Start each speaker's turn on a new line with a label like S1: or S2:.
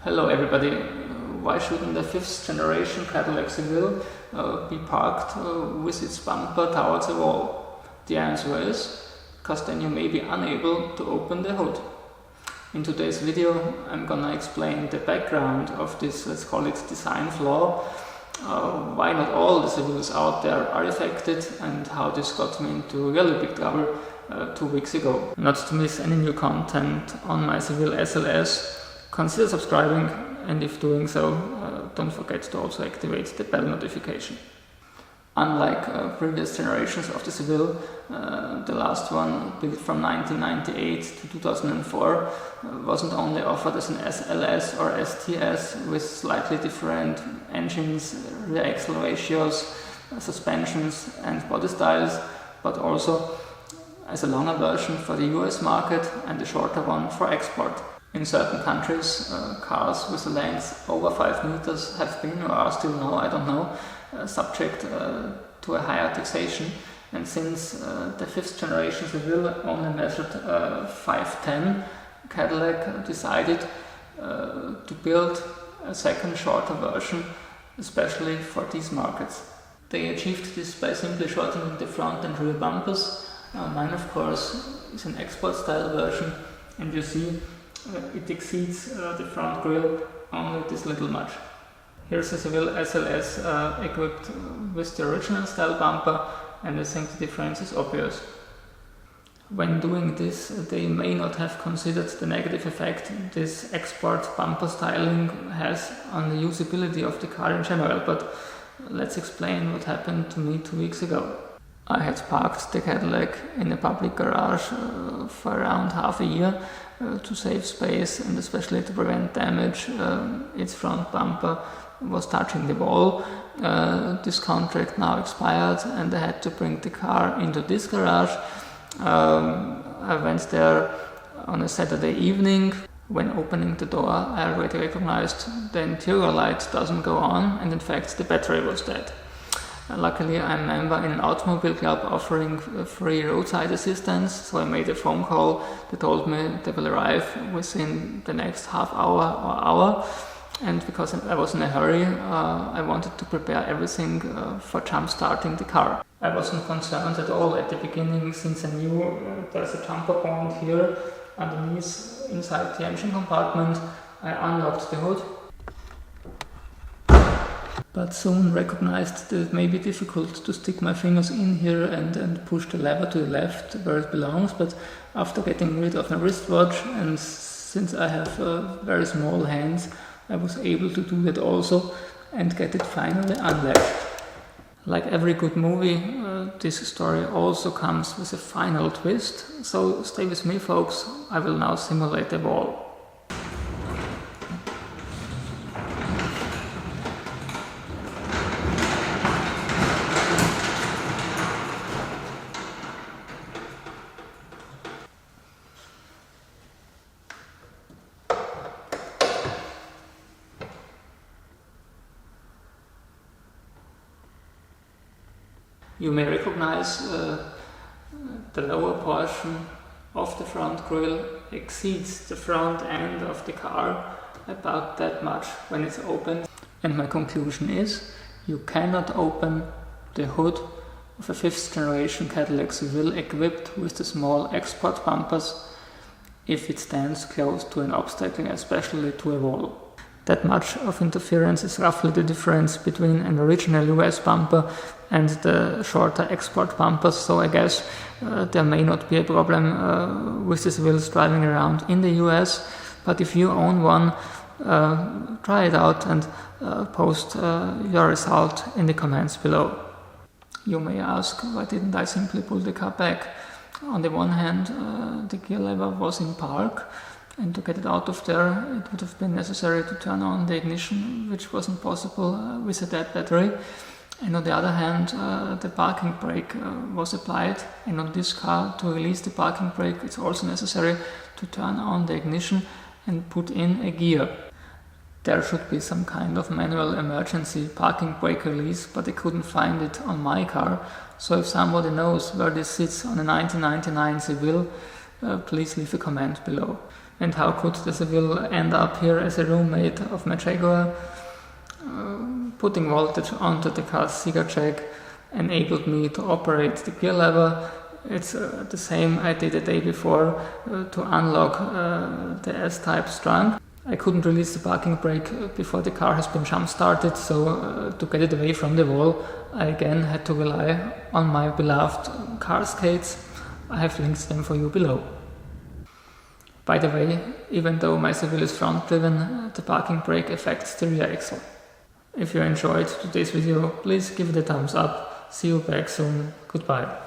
S1: Hello everybody. Why shouldn't the 5th generation Cadillac Seville be parked with its bumper towards a wall? The answer is because then you may be unable to open the hood. In today's video I'm gonna explain the background of this, let's call it design flaw, why not all the Sevilles out there are affected, and how this got me into really big trouble 2 weeks ago. Not to miss any new content on my Seville SLS, consider subscribing, and if doing so, don't forget to also activate the bell notification. Unlike previous generations of the Seville, the last one, built from 1998 to 2004, wasn't only offered as an SLS or STS with slightly different engines, rear axle ratios, suspensions and body styles, but also as a longer version for the US market and a shorter one for export. In certain countries, cars with a length over 5 meters have been, or are still now, I don't know, subject to a higher taxation. And since the 5th generation Seville only measured 5'10", Cadillac decided to build a second shorter version, especially for these markets. They achieved this by simply shortening the front and rear bumpers. Mine, of course, is an export style version, and you see it exceeds the front grille only this little much. Here's a Seville SLS equipped with the original style bumper, and I think the difference is obvious. When doing this, they may not have considered the negative effect this export bumper styling has on the usability of the car in general, but let's explain what happened to me 2 weeks ago. I had parked the Cadillac in a public garage for around half a year to save space and especially to prevent damage. Its front bumper was touching the wall. This contract now expired and I had to bring the car into this garage. I went there on a Saturday evening. When opening the door, I already recognized the interior light doesn't go on, and in fact the battery was dead. Luckily, I'm a member in an automobile club offering free roadside assistance, so I made a phone call. They told me they will arrive within the next half hour or hour, and because I was in a hurry, I wanted to prepare everything for jump starting the car. I wasn't concerned at all at the beginning, since I knew there's a jumper point here underneath inside the engine compartment. I unlocked the hood, but soon recognized that it may be difficult to stick my fingers in here and push the lever to the left where it belongs. But after getting rid of my wristwatch, and since I have very small hands, I was able to do that also and get it finally unlatched. Like every good movie, this story also comes with a final twist, so stay with me folks, I will now simulate a wall. You may recognize the lower portion of the front grille exceeds the front end of the car about that much when it's opened. And my conclusion is, you cannot open the hood of a 5th generation Cadillac Seville equipped with the small export bumpers if it stands close to an obstacle, especially to a wall. That much of interference is roughly the difference between an original US bumper and the shorter export bumpers, so I guess there may not be a problem with the Sevilles driving around in the US, but if you own one, try it out and post your result in the comments below. You may ask, why didn't I simply pull the car back? On the one hand, the gear lever was in park, and to get it out of there, it would have been necessary to turn on the ignition, which wasn't possible with a dead battery. And on the other hand, the parking brake was applied, and on this car, to release the parking brake, it's also necessary to turn on the ignition and put in a gear. There should be some kind of manual emergency parking brake release, but I couldn't find it on my car. So if somebody knows where this sits on a 1999 Seville, please leave a comment below. And how could the Seville end up here as a roommate of my Jaguar? Putting voltage onto the car's Sega jack enabled me to operate the gear lever. It's the same I did the day before to unlock the S-Type trunk. I couldn't release the parking brake before the car has been jump started, so to get it away from the wall, I again had to rely on my beloved car skates. I have links to them for you below. By the way, even though my Seville is front driven, the parking brake affects the rear axle. If you enjoyed today's video, please give it a thumbs up. See you back soon. Goodbye.